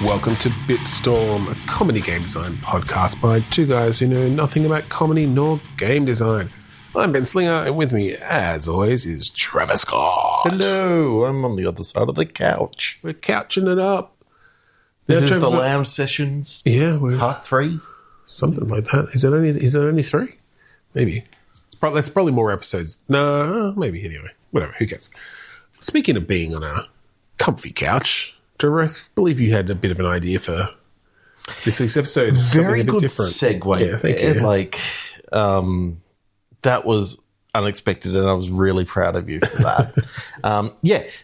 Welcome to Bitstorm, a comedy game design podcast by two guys who know nothing about comedy nor game design. I'm Ben Slinger, and with me, as always, is Trevor Scott. Hello, I'm on the other side of the couch. We're couching it up. This Now, is the Trevor, Lounge Sessions, yeah, we're part 3. something like that. Is it only 3? Maybe. That's probably more episodes. No, maybe anyway. Whatever. Who cares? Speaking of being on a comfy couch, Trevor, I believe you had a bit of an idea for this week's episode. Very a bit good different. segue. Yeah, thank you. That was unexpected, and I was really proud of you for that.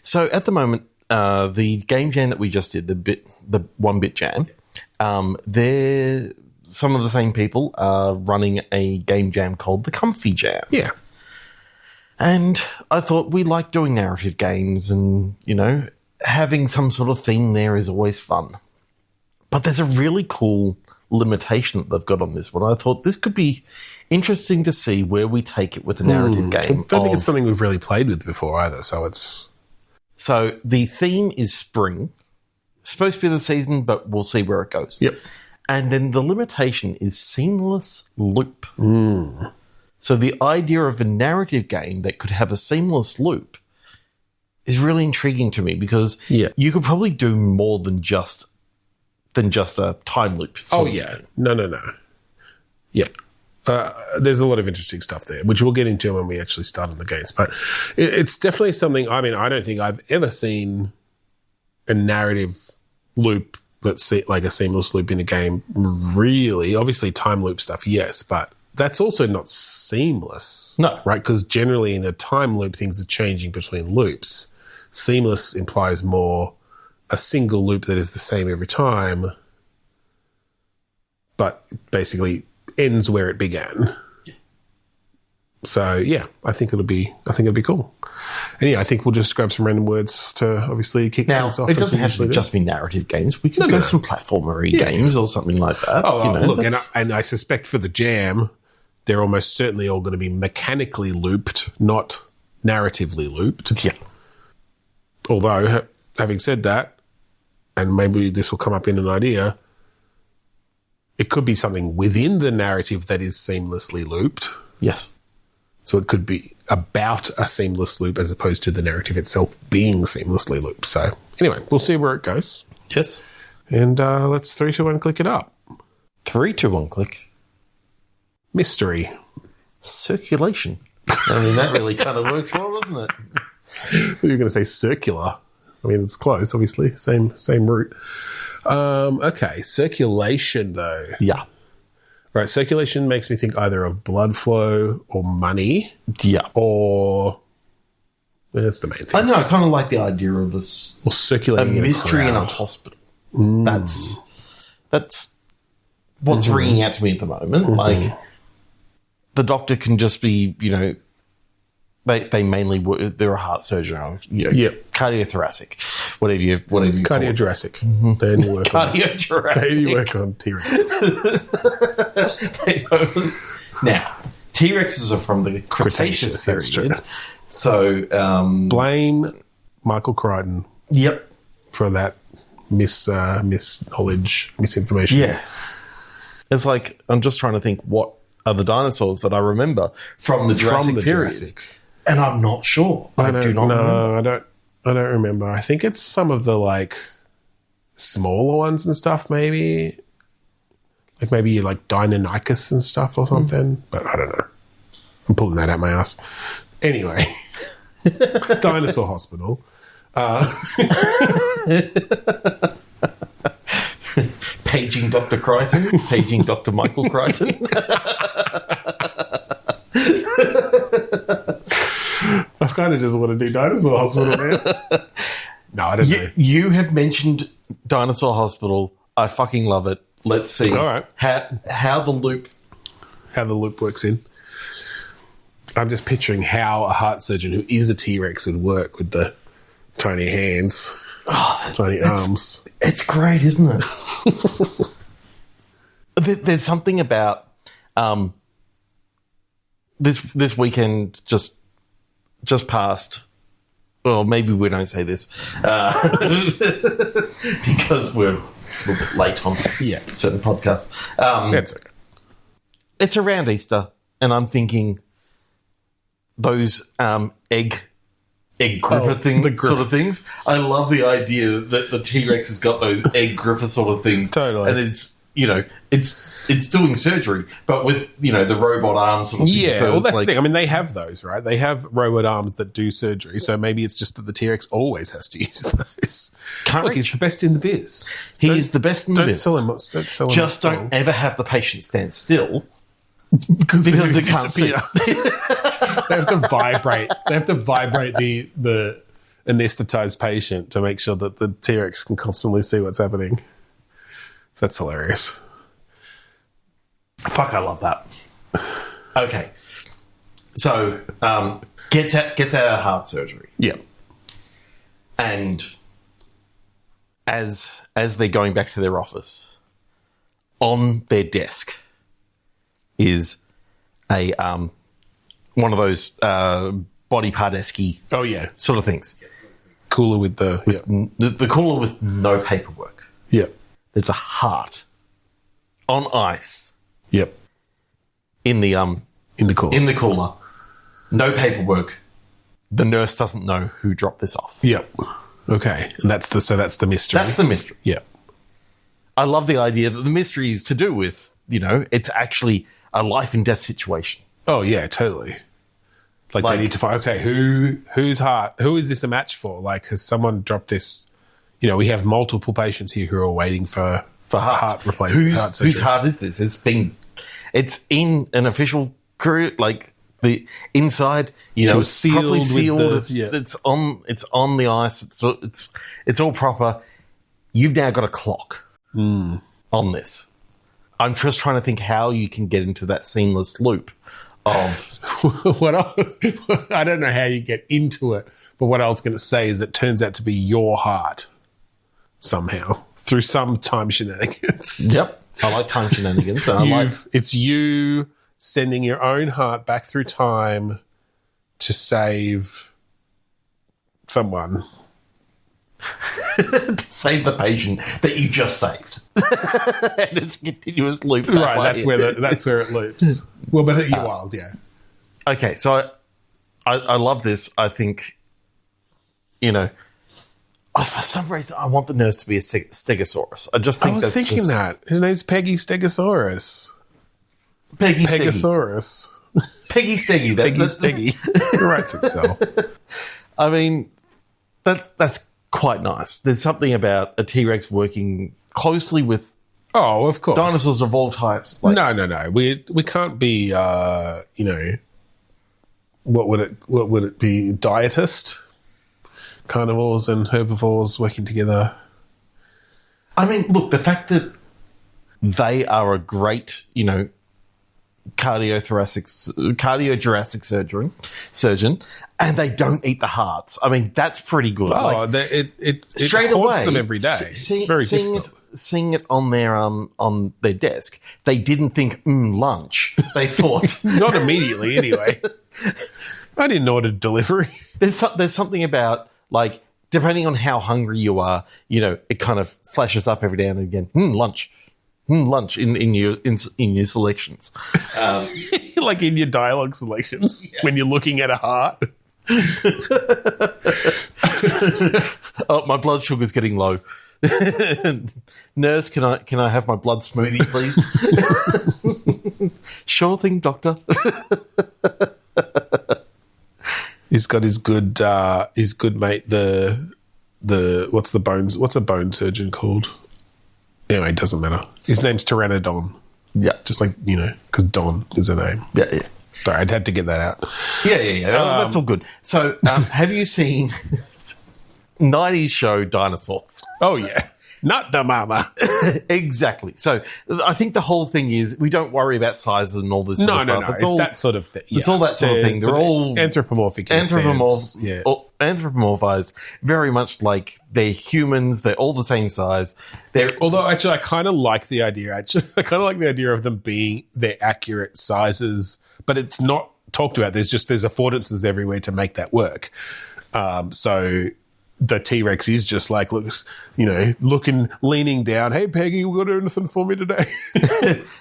So at the moment, the game jam that we just did, the 1-bit jam, they're some of the same people are running a game jam called the Comfy Jam. Yeah. And I thought we like doing narrative games, and, you know, having some sort of thing there is always fun. But there's a really cool limitation that they've got on this one. I thought this could be interesting to see where we take it with a narrative game. I don't think it's something we've really played with before either, so it's... So the theme is spring. It's supposed to be the season, but we'll see where it goes. Yep. And then the limitation is seamless loop. So the idea of a narrative game that could have a seamless loop is really intriguing to me, because you could probably do more than just a time loop. Oh, yeah. No. Yeah. There's a lot of interesting stuff there, which we'll get into when we actually start on the games. But it's definitely something, I mean, I don't think I've ever seen a narrative loop that's like a seamless loop in a game, really. Obviously, time loop stuff, yes, but that's also not seamless. No. Right? Because generally in a time loop, things are changing between loops. Seamless implies more a single loop that is the same every time, but basically ends where it began. So yeah, I think it'll be cool. And yeah, I think we'll just grab some random words to obviously kick things off. It doesn't have to just be narrative games. We could go some platformery games or something like that. Look, and I suspect for the jam, they're almost certainly all going to be mechanically looped, not narratively looped. Yeah. Although, having said that, and maybe this will come up in an idea, it could be something within the narrative that is seamlessly looped. Yes. So it could be about a seamless loop as opposed to the narrative itself being seamlessly looped. So anyway, we'll see where it goes. Yes. And let's 3, 2, 1, click it up. 3, 2, 1, click. Mystery. Circulation. I mean, that really kind of works well, doesn't it? You're going to say circular. I mean, it's close, obviously. Same route. Okay, circulation, though. Yeah. Right, circulation makes me think either of blood flow or money. Yeah. Or... That's the main thing. I know, I kind of like the idea of this... Or circulating a mystery in a hospital. That's what's ringing out to me at the moment. Like, the doctor can just be, you know... They mainly work... They're a heart surgeon. Cardiothoracic. Whatever you call it. Cardio-Jurassic. They only work Cardio-Jurassic. They only work on T-Rexes. Now, T-Rexes are from the Cretaceous period. That's true. So... blame Michael Crichton. Yep. For that misknowledge, misinformation. Yeah. It's like, I'm just trying to think what are the dinosaurs that I remember from the Jurassic period. Jurassic. And I'm not sure. I do not know. I don't remember. I think it's some of the, like, smaller ones and stuff, maybe. Like, maybe, like, Deinonychus and stuff or something. But I don't know. I'm pulling that out my ass. Anyway. Dinosaur Hospital. Paging Dr. Crichton. Paging Dr. Michael Crichton. I kind of just want to do Dinosaur Hospital, man. No, I don't know. You have mentioned Dinosaur Hospital. I fucking love it. Let's see. All right. How the loop works in. I'm just picturing how a heart surgeon who is a T-Rex would work with the tiny hands, tiny arms. It's great, isn't it? There's something about this weekend just passed. Well, maybe we don't say this because we're a little bit late on certain podcasts. That's okay. It's around Easter, and I'm thinking those egg gripper sort of things. I love the idea that the T-Rex has got those egg gripper sort of things. Totally. And it's doing surgery, but with, the robot arms sort of thing. Yeah, So well, it's that's the thing. I mean, they have those, right? They have robot arms that do surgery, so maybe it's just that the T-Rex always has to use those. Correct. Look, he's the best in the biz. He is the best in the biz. Don't sell him Just don't wrong. ever have the patient stand still because they can't see. They have to vibrate. They have to vibrate the anesthetized patient to make sure that the T-Rex can constantly see what's happening. That's hilarious. Fuck, I love that. Okay. So, gets out of heart surgery. Yeah. And as they're going back to their office, on their desk is a one of those body part-esque sort of things. Cooler with the cooler with no paperwork. Yeah. There's a heart on ice. Yep. In the cooler. In the cooler. No paperwork. The nurse doesn't know who dropped this off. Yep. Okay. And that's the mystery. That's the mystery. Yep. I love the idea that the mystery is to do with, it's actually a life and death situation. Oh yeah, totally. Like they need to find, okay, whose heart, who is this a match for? Like, has someone dropped this? We have multiple patients here who are waiting for heart replacement. Heart surgery. Whose heart is this? It's in an official career, like the inside, it's properly sealed. It's on the ice. It's all proper. You've now got a clock on this. I'm just trying to think how you can get into that seamless loop of I don't know how you get into it, but what I was going to say is it turns out to be your heart somehow through some time shenanigans. Yep. I like time shenanigans. It's you sending your own heart back through time to save someone. To save the patient that you just saved. And it's a continuous loop. Right, that's where it loops. Well, but you're wild, yeah. Okay, so I love this. I think, for some reason, I want the nurse to be a Stegosaurus. I just think I was thinking that. His name's Peggy Stegosaurus. Pegasaurus. Peggy Steggy. Peggy Steggy. It writes itself. I mean, that's quite nice. There's something about a T-Rex working closely with of course, dinosaurs of all types. No. We can't be what would it be? Dietist? Carnivores and herbivores working together. I mean, look, the fact that they are a great, cardio-thoracic surgeon, and they don't eat the hearts. I mean, that's pretty good. It straight haunts away them every day. It's very difficult. Seeing it on their desk, they didn't think lunch. They thought not immediately. Anyway, I didn't order delivery. There's something about depending on how hungry you are, it kind of flashes up every now and again. Lunch. Lunch in your selections, like in your dialogue selections when you're looking at a heart. Oh, my blood sugar's getting low. Nurse, can I have my blood smoothie, please? Sure thing, doctor. He's got his good mate. What's a bone surgeon called? Anyway, it doesn't matter. His name's Pteranodon. Yeah. Just because Don is a name. Yeah. Sorry, I'd had to get that out. Yeah. That's all good. So, have you seen 90s show Dinosaurs? Oh, yeah. Not the mama. Exactly. So, I think the whole thing is we don't worry about sizes and all this sort of stuff. No. It's that sort of thing. Yeah. It's all that sort of thing. They're all anthropomorphic. Anthropomorphized, very much like they're humans. They're all the same size. Although, actually, I kind of like the idea. I kind of like the idea of them being their accurate sizes, but it's not talked about. There's affordances everywhere to make that work. So the T-Rex is just like, looks, leaning down. Hey, Peggy, you got anything for me today?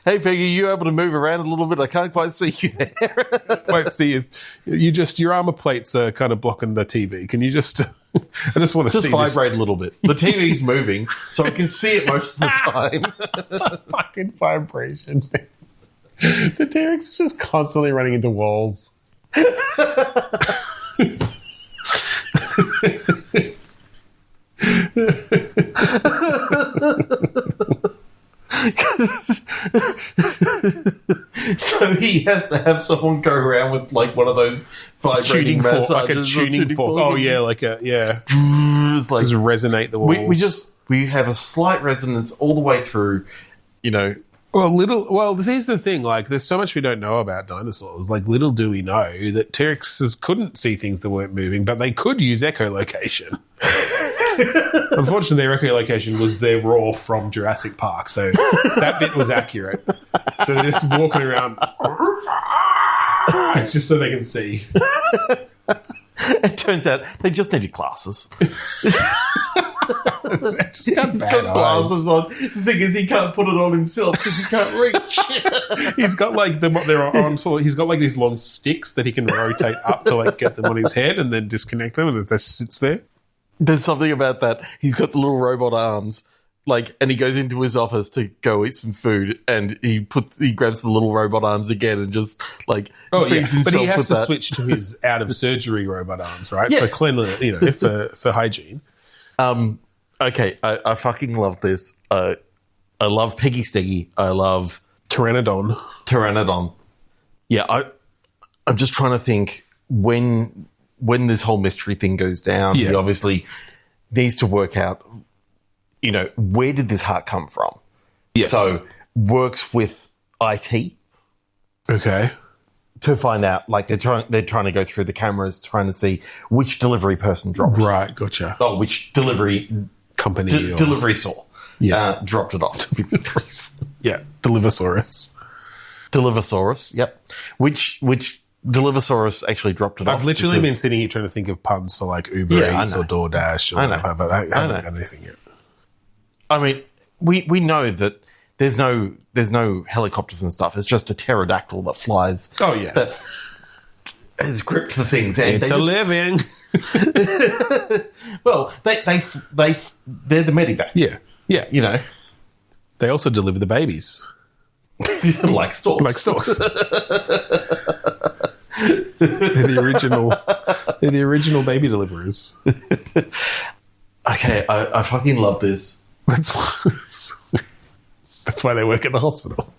Hey, Peggy, you able to move around a little bit? I can't quite see you there. Quite see is your armor plates are kind of blocking the TV. Can you just? I just want to see vibrate a little bit. The TV's moving, so I can see it most of the time. Fucking vibration. The T-Rex is just constantly running into walls. So he has to have someone go around with like one of those vibrating massages, like a tuning fork. Oh yeah, It's like just resonate the walls. We have a slight resonance all the way through. Well, here's the thing. Like, there's so much we don't know about dinosaurs. Like, little do we know that T-Rexes couldn't see things that weren't moving, but they could use echolocation. Unfortunately, their echolocation was their roar from Jurassic Park, so that bit was accurate. So they're just walking around. It's just so they can see. It turns out they just needed glasses. He's got glasses on. The thing is, he can't put it on himself because he can't reach. He's got like he's got like these long sticks that he can rotate up to like get them on his head and then disconnect them, and it just sits there. There's something about that. He's got the little robot arms, and he goes into his office to go eat some food, and he grabs the little robot arms again and just feeds himself. But he has to that. switch to his out of surgery robot arms, right? Yes. For cleanliness, for hygiene. Okay, I fucking love this. I love Peggy Steggy. I love Pteranodon. Yeah, I'm just trying to think when this whole mystery thing goes down. Yeah. He obviously needs to work out, where did this heart come from? Yes. So works with IT. Okay. To find out, they're trying to go through the cameras, trying to see which delivery person dropped. Right, gotcha. Oh, which delivery company delivery saw dropped it off. Yeah, Deliversaurus. Yep. Which Deliversaurus actually dropped it off. I've literally been sitting here trying to think of puns for like Uber Eats or DoorDash or whatever, but I haven't done anything yet. I mean, we know that there's no helicopters and stuff. It's just a pterodactyl that flies. Oh yeah, that has gripped the things. And it's living. Well, they're the medevac. Yeah. They also deliver the babies. like storks. They're the original baby deliverers. Okay, I fucking love this. That's why they work at the hospital.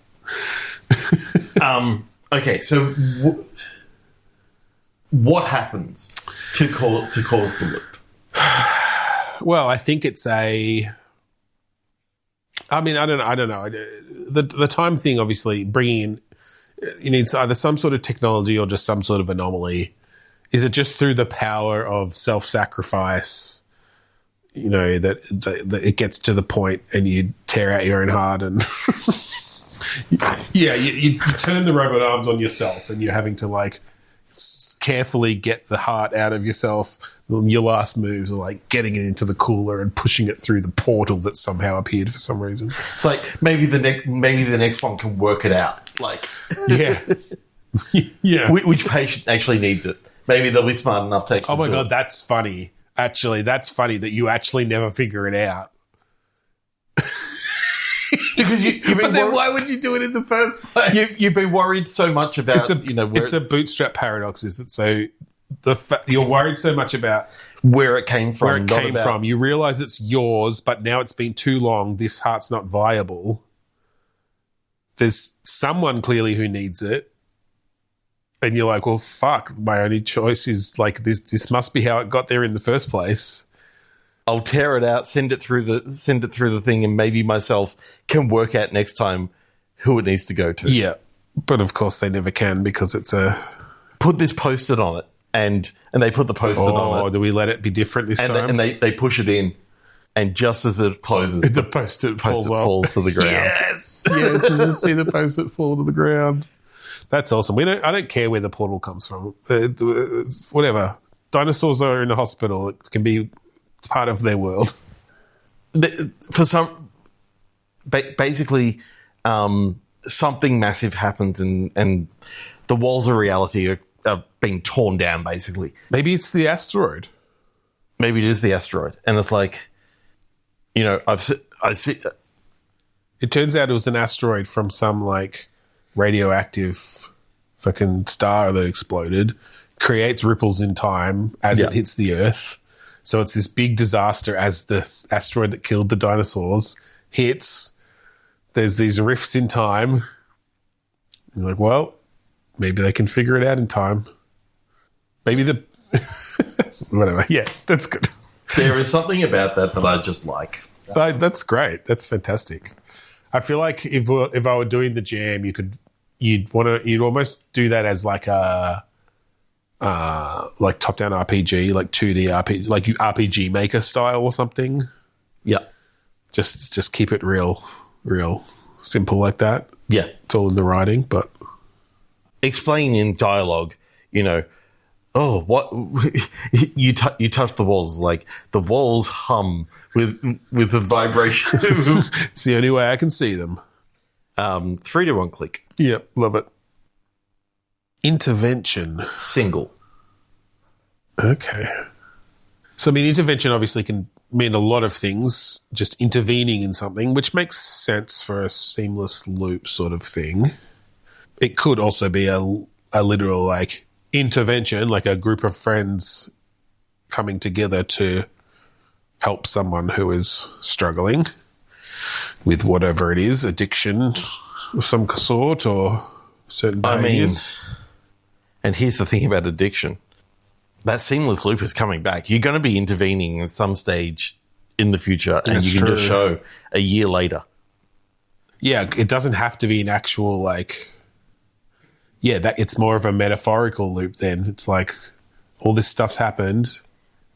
Okay, so what happens to cause the loop? Well, I think it's I don't know. The time thing, obviously, bringing in, you need either some sort of technology or just some sort of anomaly. Is it just through the power of self-sacrifice? That it gets to the point and you tear out your own heart and you turn the robot arms on yourself and you're having to carefully get the heart out of yourself. Your last moves are like getting it into the cooler and pushing it through the portal that somehow appeared for some reason. It's like maybe the next one can work it out. Yeah. Which patient actually needs it? Maybe they'll be smart enough to. Oh my god, that's funny. Actually, that's funny that you actually never figure it out. Because but then why would you do it in the first place? You've been worried so much about it's a bootstrap paradox, is it? So you're worried so much about where it came from. You realise it's yours, but now it's been too long. This heart's not viable. There's someone clearly who needs it. And you're like, well, fuck, my only choice is this must be how it got there in the first place. I'll tear it out, send it through the thing, and maybe myself can work out next time who it needs to go to. Yeah. But of course they never can because it's put this post-it on it and they put the post-it on it. Oh, do we let it be different this time? And they push it in, and just as it closes, the post-it falls to the ground. Yes, you just see the post-it fall to the ground. That's awesome. I don't care where the portal comes from. Whatever. Dinosaurs are in a hospital. It can be part of their world. For some, basically, something massive happens and the walls of reality are being torn down, basically. Maybe it's the asteroid. Maybe it is the asteroid. And it's like, I see. It turns out it was an asteroid from some, like, radioactive fucking star that exploded, creates ripples in time as it hits the Earth. So it's this big disaster as the asteroid that killed the dinosaurs hits. There's these rifts in time. You're like, well, maybe they can figure it out in time. Maybe whatever. Yeah, that's good. There is something about that I just like. That's great. That's fantastic. I feel like if I were doing the jam, you'd almost do that as like a like top-down RPG, like 2D RPG, like RPG Maker style or something. Yeah. Just keep it real simple like that. Yeah. It's all in the writing, but explain in dialogue, what you touch the walls, like the walls hum with the vibration. It's the only way I can see them. 3 to 1 click. Yep, love it. Intervention. Single. Okay. So, I mean, intervention obviously can mean a lot of things, just intervening in something, which makes sense for a seamless loop sort of thing. It could also be a literal, like, intervention, like a group of friends coming together to help someone who is struggling with whatever it is, addiction of some sort or certain behaviors. And here's the thing about addiction. That seamless loop is coming back. You're going to be intervening at some stage in the future, and you can just show a year later. Yeah, it doesn't have to be an actual, like... Yeah, it's more of a metaphorical loop then. It's like all this stuff's happened,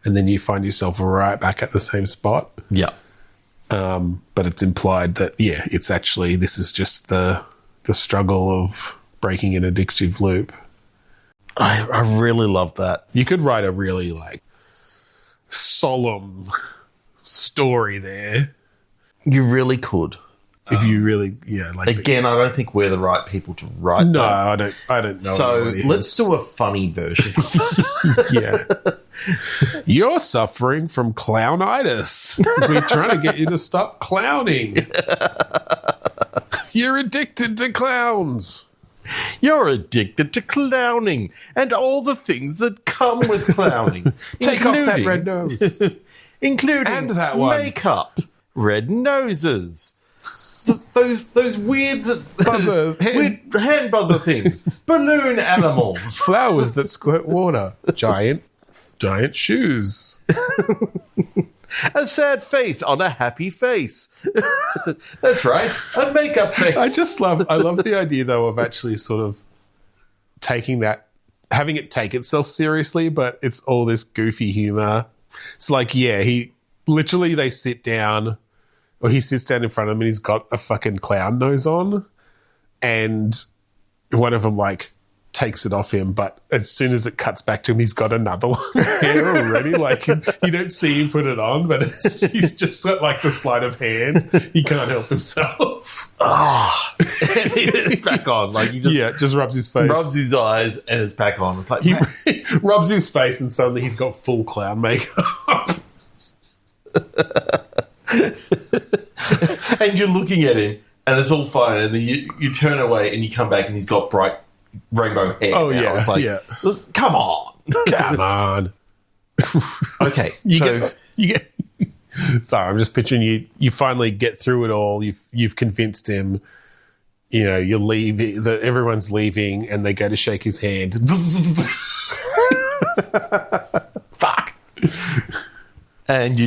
and then you find yourself right back at the same spot. Yeah. But it's implied that, it's actually... This is just the struggle of breaking an addictive loop. I really love that. You could write a really, like, solemn story there. You really could. If you really, Again, I don't think we're the right people to write that. I don't know. So let's do a funny version. Yeah. You're suffering from clownitis. We're trying to get you to stop clowning. You're addicted to clowns. You're addicted to clowning and all the things that come with clowning. Take off that red nose. Including and that one. Makeup, red noses, those weird hand buzzer things, balloon animals, flowers that squirt water, giant shoes. A sad face on a happy face. That's right, a makeup face. I love the idea though of actually sort of taking that, having it take itself seriously, but it's all this goofy humor. It's like, they sit down, or he sits down in front of him and he's got a fucking clown nose on, and one of them like takes it off him, but as soon as it cuts back to him, he's got another one there already. Like, you don't see him put it on, but he's just got like the sleight of hand. He can't help himself. And it's back on. Like, he just rubs his face, rubs his eyes, and it's back on. It's like he rubs his face, and suddenly he's got full clown makeup. And you're looking at him, and it's all fine, and then you turn away, and you come back, and he's got bright rainbow hair. Oh, now. yeah. It's like, come on. Come on. Okay. Sorry, I'm just picturing you finally get through it all. You've convinced him. You're leaving. Everyone's leaving, and they go to shake his hand. Fuck. And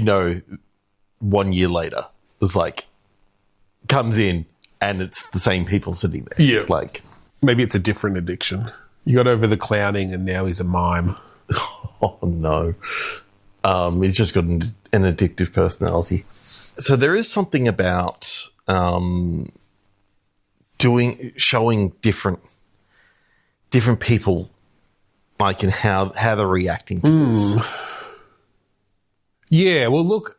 1 year later, it's like, comes in, and it's the same people sitting there. Yeah. Like, maybe it's a different addiction. You got over the clowning, and now he's a mime. Oh, no. He's just got an addictive personality. So there is something about showing different people, like, in how they're reacting to this. Yeah, well, look,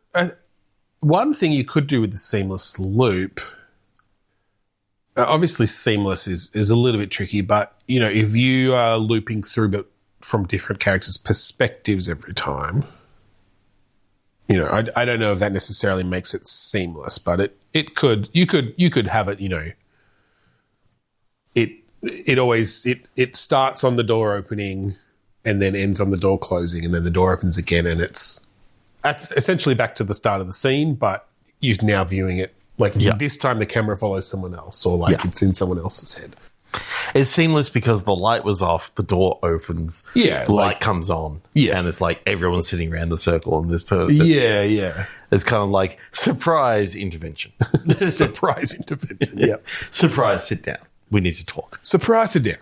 one thing you could do with the seamless loop, obviously seamless is a little bit tricky, but, you know, if you are looping through but from different characters' perspectives every time, you know, I don't know if that necessarily makes it seamless, but it could, you could have it, you know, it starts on the door opening and then ends on the door closing, and then the door opens again, and it's essentially back to the start of the scene, but you're now viewing it like this time the camera follows someone else, or like it's in someone else's head. It's seamless because the light was off, the door opens, the light comes on, and it's like everyone's sitting around the circle and this person. Yeah. It's kind of like surprise intervention. Surprise intervention, yeah. Surprise, sit down. We need to talk. Surprise, sit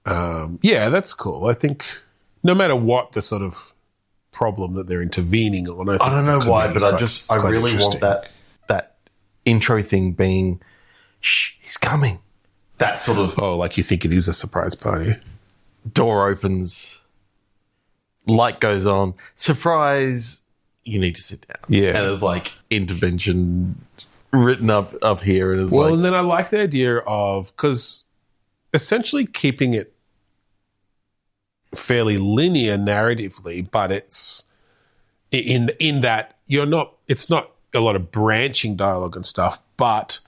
down. Yeah, that's cool. I think no matter what the sort of problem that they're intervening on, I don't know why, but I really want that intro thing being, shh, he's coming. That sort of... Oh, like you think it is a surprise party. Door opens, light goes on, surprise, you need to sit down. Yeah. And it's like intervention written up here. And it's well, and then I like the idea of... Because essentially keeping it fairly linear narratively, but it's in that it's not a lot of branching dialogue and stuff, but...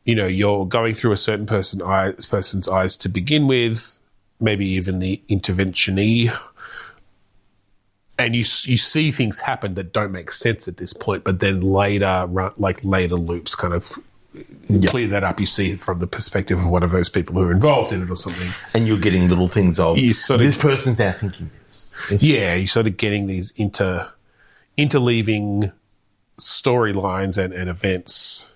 You know, you're going through a certain person's eyes to begin with, maybe even the interventionee, and you see things happen that don't make sense at this point, but then later loops kind of clear that up. You see it from the perspective of one of those people who are involved in it or something. And you're getting little things of, this person's now thinking this. Yeah, you're sort of getting these interleaving storylines and events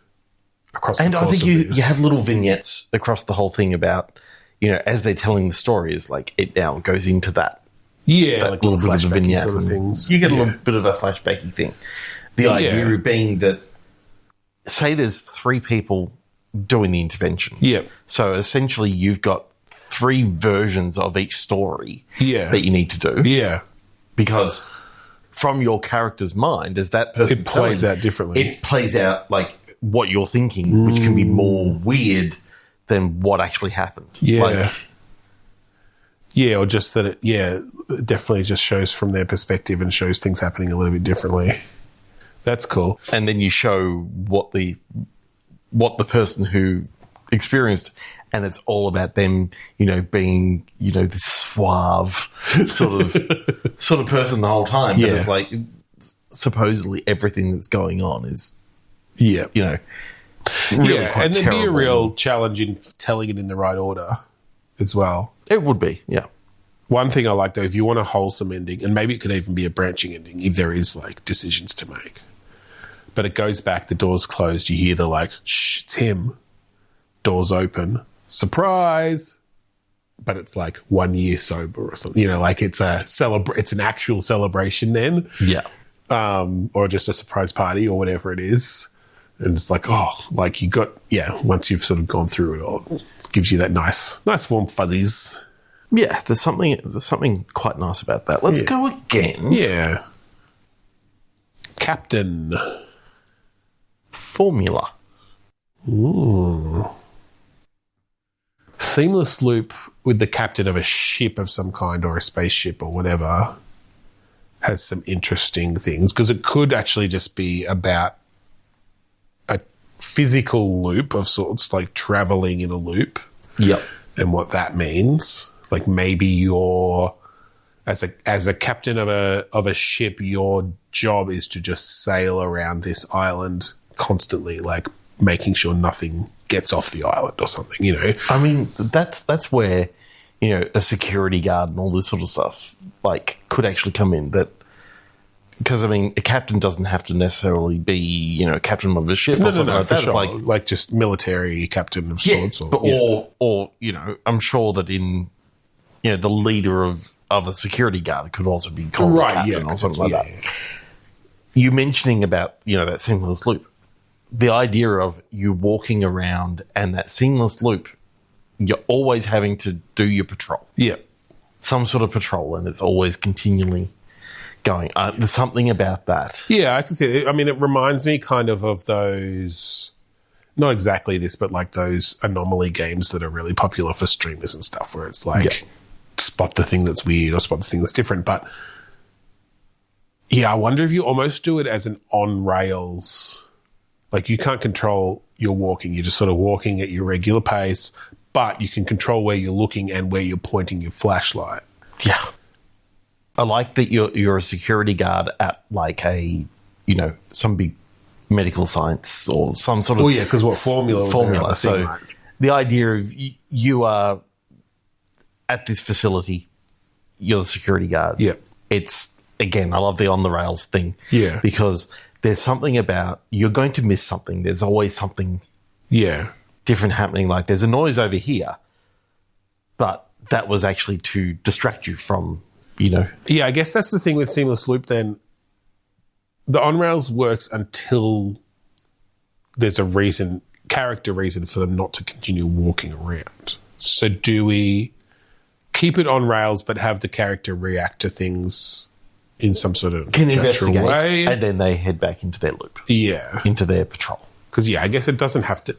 across the course I think of you have little vignettes across the whole thing about, you know, as they're telling the story, is like it now goes into that. Yeah, that like little flashbacky vignette sort of things. You get a little bit of a flashbacky thing. The idea being that, say there's 3 people doing the intervention. Yeah. So essentially you've got 3 versions of each story that you need to do. Yeah. Because from your character's mind, as that person it plays out differently. It plays out like what you're thinking, which can be more weird than what actually happened. Yeah. Or just that it definitely just shows from their perspective and shows things happening a little bit differently. That's cool. And then you show what the person who experienced, and it's all about them, you know, being, you know, this suave sort of person the whole time. But it's like supposedly everything that's going on is, you know, really quite and there'd terrible. be a real challenge in telling it in the right order as well. It would be, yeah. One thing I like, though, if you want a wholesome ending, and maybe it could even be a branching ending if there is, like, decisions to make. But it goes back, the door's closed, you hear the, like, shh, it's him. Doors open. Surprise! But it's, like, 1 year sober or something. You know, like, it's it's an actual celebration then. Yeah. Or just a surprise party or whatever it is. And it's like, like you got, once you've sort of gone through it all, it gives you that nice warm fuzzies. Yeah, there's something quite nice about that. Let's go again. Yeah. Captain. Formula. Ooh. Seamless loop with the captain of a ship of some kind or a spaceship or whatever has some interesting things, because it could actually just be about a physical loop of sorts, like traveling in a loop. Yep. And what that means. Like maybe you're as a captain of a ship, your job is to just sail around this island constantly, like making sure nothing gets off the island or something, you know. I mean, that's where, you know, a security guard and all this sort of stuff like could actually come in. That because I mean, a captain doesn't have to necessarily be, you know, captain of a ship or something like that. Sure. It's like just military captain of sorts, or you know, I'm sure that in, you know, the leader of a security guard could also be called a captain or something like that. You mentioning about, you know, that seamless loop, the idea of you walking around and that seamless loop, you're always having to do your patrol. Yeah. Some sort of patrol, and it's always continually going. There's something about that. Yeah, I can see it. I mean, it reminds me kind of those, not exactly this, but like those anomaly games that are really popular for streamers and stuff, where it's like spot the thing that's weird or spot the thing that's different. But yeah, I wonder if you almost do it as an on-rails, like you can't control your walking. You're just sort of walking at your regular pace, but you can control where you're looking and where you're pointing your flashlight. Yeah. I like that you're a security guard at like some big medical science or some sort of... Well, yeah, because what formula. So the idea of you are at this facility, you're the security guard. Yeah. It's, again, I love the on-the-rails thing. Yeah. Because there's something about you're going to miss something. There's always something different happening. Like there's a noise over here, but that was actually to distract you from... Yeah, I guess that's the thing with Seamless Loop then. The on-rails works until there's a character reason for them not to continue walking around. So do we keep it on rails but have the character react to things in some sort of natural way? And then they head back into their loop. Yeah. Into their patrol. Because I guess it doesn't have to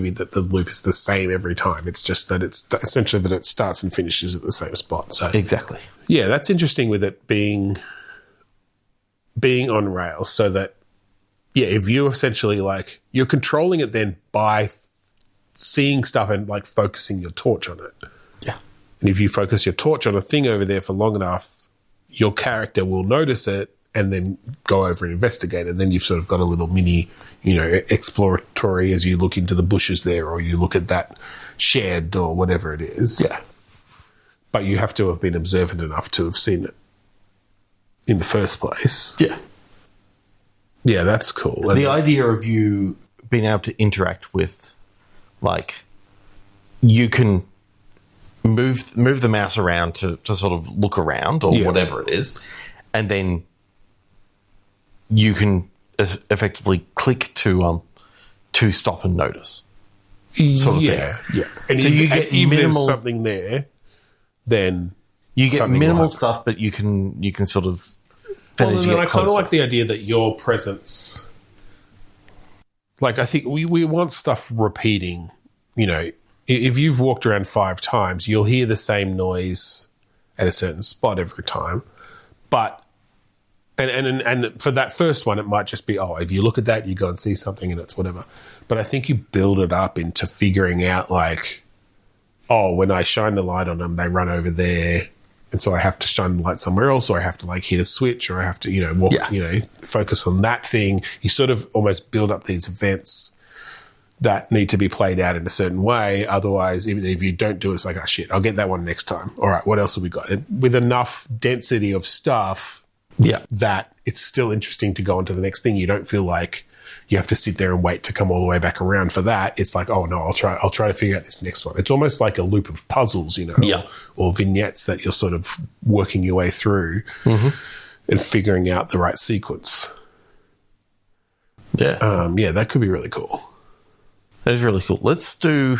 be that the loop is the same every time. It's just that it's essentially that it starts and finishes at the same spot. So exactly. Yeah, that's interesting with it being on rails, so that if you essentially like you're controlling it then by seeing stuff and like focusing your torch on it. Yeah. And if you focus your torch on a thing over there for long enough, your character will notice it and then go over and investigate. And then you've sort of got a little mini, exploratory as you look into the bushes there, or you look at that shed or whatever it is. Yeah. But you have to have been observant enough to have seen it in the first place. Yeah. Yeah, that's cool. The idea of you being able to interact with, like, you can move the mouse around to sort of look around or whatever it is, and then you can effectively click to stop and notice. Sort of yeah. And so you get if minimal, there's something there, then you get minimal stuff, but you can sort of. Well, then I kind of like the idea that your presence, like I think we want stuff repeating. If you've walked around 5 times, you'll hear the same noise at a certain spot every time. But and for that first one, it might just be, if you look at that, you go and see something and it's whatever. But I think you build it up into figuring out like, when I shine the light on them, they run over there. And so I have to shine the light somewhere else, or I have to like hit a switch, or I have to, walk, focus on that thing. You sort of almost build up these events that need to be played out in a certain way. Otherwise, even if you don't do it, it's like, oh shit, I'll get that one next time. All right, what else have we got? And with enough density of stuff that it's still interesting to go on to the next thing. You don't feel like you have to sit there and wait to come all the way back around for that. It's like, oh no, I'll try to figure out this next one. It's almost like a loop of puzzles, or vignettes that you're sort of working your way through and figuring out the right sequence. Yeah. That could be really cool. That is really cool. Let's do...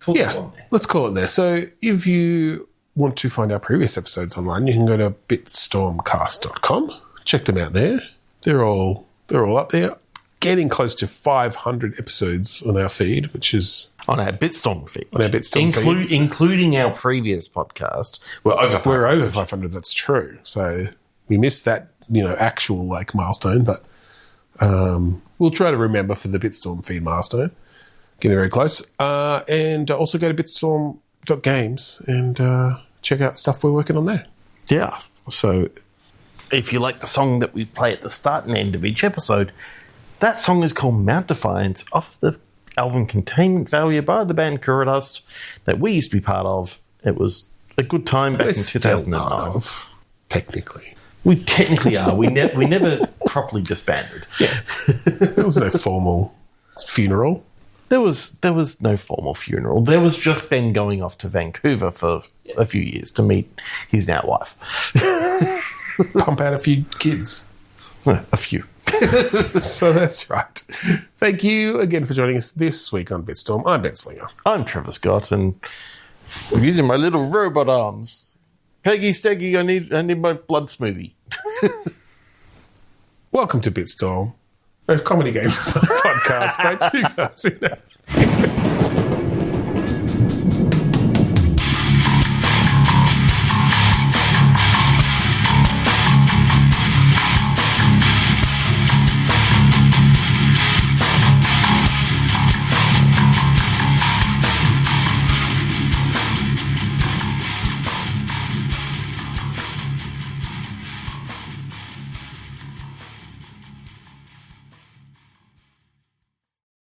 let's call it there. So if you want to find our previous episodes online, you can go to bitstormcast.com. Check them out there. They're all up there. Getting close to 500 episodes on our feed, which is... On our Bitstorm feed. Feed. Including our previous podcast. We're over 500. We're over 500, that's true. So we missed that, actual like milestone, but we'll try to remember for the Bitstorm feed milestone. Getting very close. And also go to bitstorm.games and check out stuff we're working on there. Yeah. So if you like the song that we play at the start and end of each episode, that song is called Mount Defiance off the album Containment Failure by the band Kuradust that we used to be part of. It was a good time back in 2009. Technically. We technically are. We never properly disbanded. Yeah. There was no formal funeral. There was no formal funeral. There was just Ben going off to Vancouver for a few years to meet his now wife. Pump out a few kids. A few. So that's right. Thank you again for joining us this week on Bitstorm. I'm Ben Slinger. I'm Trevor Scott, and I'm using my little robot arms. Peggy Steggy, I need my blood smoothie. Welcome to Bitstorm, a comedy game design podcast by two guys.